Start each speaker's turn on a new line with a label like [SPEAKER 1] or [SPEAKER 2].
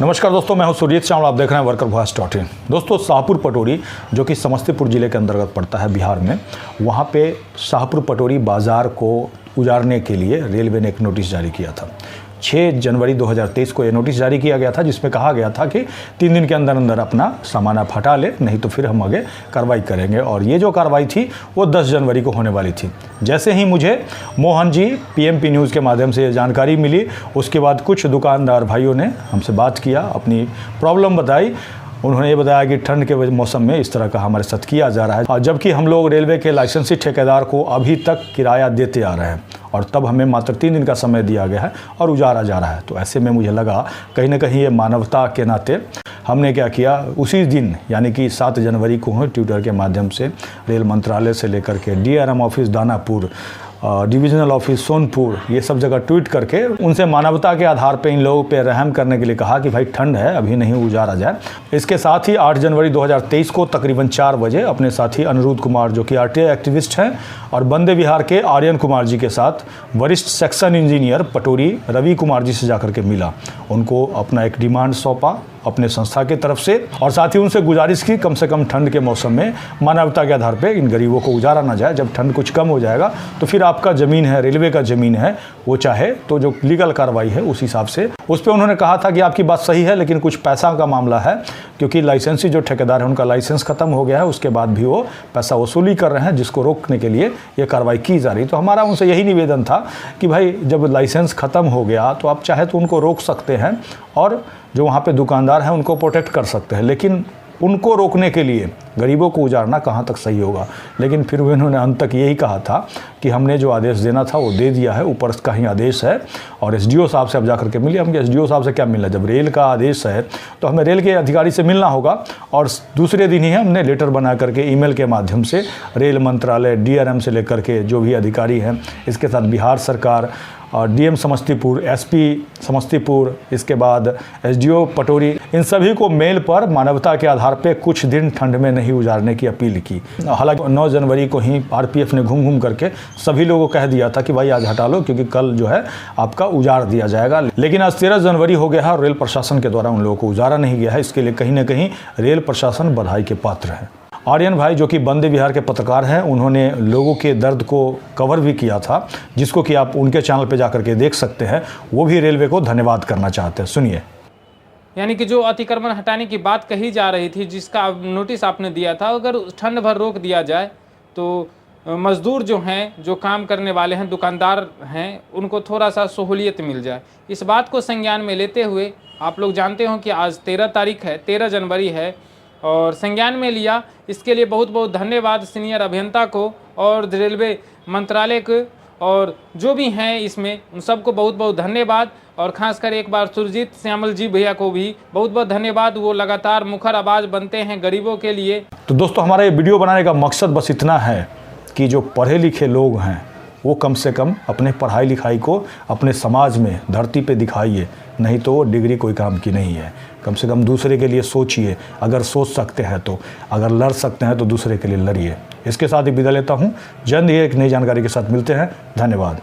[SPEAKER 1] नमस्कार दोस्तों, मैं हूं सुरजीत श्यामल। आप देख रहे हैं वर्कर वॉइस .in। दोस्तों, शाहपुर पटोरी जो कि समस्तीपुर ज़िले के अंतर्गत पड़ता है बिहार में, वहां पे शाहपुर पटोरी बाज़ार को उजाड़ने के लिए रेलवे ने एक नोटिस जारी किया था। 6 जनवरी 2023 को ये नोटिस जारी किया गया था, जिसमें कहा गया था कि 3 दिन के अंदर अंदर अपना सामान आप हटा ले, नहीं तो फिर हम आगे कार्रवाई करेंगे। और ये जो कार्रवाई थी वो 10 जनवरी को होने वाली थी। जैसे ही मुझे मोहन जी PMP न्यूज़ के माध्यम से जानकारी मिली, उसके बाद कुछ दुकानदार भाइयों ने हमसे बात किया, अपनी प्रॉब्लम बताई। उन्होंने ये बताया कि ठंड के मौसम में इस तरह का हमारे साथ किया जा रहा है, और जबकि हम लोग रेलवे के लाइसेंसी ठेकेदार को अभी तक किराया देते आ रहे हैं, और तब हमें मात्र 3 दिन का समय दिया गया है और उजाड़ा जा रहा है। तो ऐसे में मुझे लगा कहीं ना कहीं ये मानवता के नाते हमने क्या किया, उसी दिन यानी कि 7 जनवरी को ट्विटर के माध्यम से रेल मंत्रालय से लेकर के DRM office Danapur, divisional office Sonpur, ये सब जगह ट्वीट करके उनसे मानवता के आधार पे इन लोगों पे रहम करने के लिए कहा कि भाई ठंड है, अभी नहीं उजाड़ा जाए। इसके साथ ही 8 जनवरी 2023 को तकरीबन 4 बजे अपने साथी अनिरुद्ध कुमार, जो कि RTI एक्टिविस्ट हैं, और बंदे विहार के आर्यन कुमार जी के साथ वरिष्ठ सेक्शन इंजीनियर पटोरी रवि कुमार जी से जाकर के मिला। उनको अपना एक डिमांड सौंपा अपने संस्था की तरफ से, और साथ ही उनसे गुजारिश की कम से कम ठंड के मौसम में मानवता के आधार पे इन गरीबों को उजाड़ा ना जाए। जब ठंड कुछ कम हो जाएगा तो फिर आपका ज़मीन है, रेलवे का ज़मीन है, वो चाहे तो जो लीगल कार्रवाई है उस हिसाब से। उस पर उन्होंने कहा था कि आपकी बात सही है, लेकिन कुछ पैसा का मामला है, क्योंकि लाइसेंसी जो ठेकेदार है उनका लाइसेंस ख़त्म हो गया है, उसके बाद भी वो पैसा वसूली कर रहे हैं, जिसको रोकने के लिए ये कार्रवाई की जा रही। तो हमारा उनसे यही निवेदन था कि भाई जब लाइसेंस ख़त्म हो गया तो आप चाहे तो उनको रोक सकते हैं, और जो वहाँ पे दुकानदार हैं उनको प्रोटेक्ट कर सकते हैं, लेकिन उनको रोकने के लिए गरीबों को उजाड़ना कहाँ तक सही होगा। लेकिन फिर भी उन्होंने अंत तक यही कहा था कि हमने जो आदेश देना था वो दे दिया है, ऊपर का ही आदेश है, और SDO साहब से अब जाकर के मिले। हम SDO साहब से क्या मिलना, जब रेल का आदेश है तो हमें रेल के अधिकारी से मिलना होगा। और दूसरे दिन ही हमने लेटर बना करके ईमेल के माध्यम से रेल मंत्रालय, DRM से लेकर के जो भी अधिकारी हैं, इसके साथ बिहार सरकार और DM समस्तीपुर, SP समस्तीपुर, इसके बाद SDO पटोरी, इन सभी को मेल पर मानवता के आधार पे कुछ दिन ठंड में नहीं उजाड़ने की अपील की। हालांकि 9 जनवरी को ही RPF ने घूम करके सभी लोगों को कह दिया था कि भाई आज हटा लो, क्योंकि कल जो है आपका उजाड़ दिया जाएगा। लेकिन आज 13 जनवरी हो गया है और रेल प्रशासन के द्वारा उन लोगों को उजाड़ा नहीं गया है। इसके लिए कहीं ना कहीं रेल प्रशासन बधाई के पात्र है। आर्यन भाई, जो कि बंदे विहार के पत्रकार हैं, उन्होंने लोगों के दर्द को कवर भी किया था, जिसको कि आप उनके चैनल पे जाकर के देख सकते हैं। वो भी रेलवे को धन्यवाद करना चाहते हैं, सुनिए।
[SPEAKER 2] यानी कि जो अतिक्रमण हटाने की बात कही जा रही थी, जिसका नोटिस आपने दिया था, अगर ठंड भर रोक दिया जाए तो मज़दूर जो हैं, जो काम करने वाले हैं, दुकानदार हैं, उनको थोड़ा सा सहूलियत मिल जाए। इस बात को संज्ञान में लेते हुए आप लोग जानते हो कि आज 13 तारीख है, 13 जनवरी है, और संज्ञान में लिया। इसके लिए बहुत बहुत धन्यवाद सीनियर अभियंता को और रेलवे मंत्रालय को, और जो भी हैं इसमें, उन सबको बहुत बहुत धन्यवाद। और खासकर एक बार सुरजीत श्यामल जी भैया को भी बहुत बहुत धन्यवाद। वो लगातार मुखर आवाज़ बनते हैं गरीबों के लिए।
[SPEAKER 1] तो दोस्तों, हमारा ये वीडियो बनाने का मकसद बस इतना है कि जो पढ़े लिखे लोग हैं वो कम से कम अपने पढ़ाई लिखाई को अपने समाज में, धरती पे दिखाइए, नहीं तो डिग्री कोई काम की नहीं है। कम से कम दूसरे के लिए सोचिए, अगर सोच सकते हैं तो, अगर लड़ सकते हैं तो दूसरे के लिए लड़िए। इसके साथ ही विदा लेता हूँ। जल्द ही एक नई जानकारी के साथ मिलते हैं। धन्यवाद।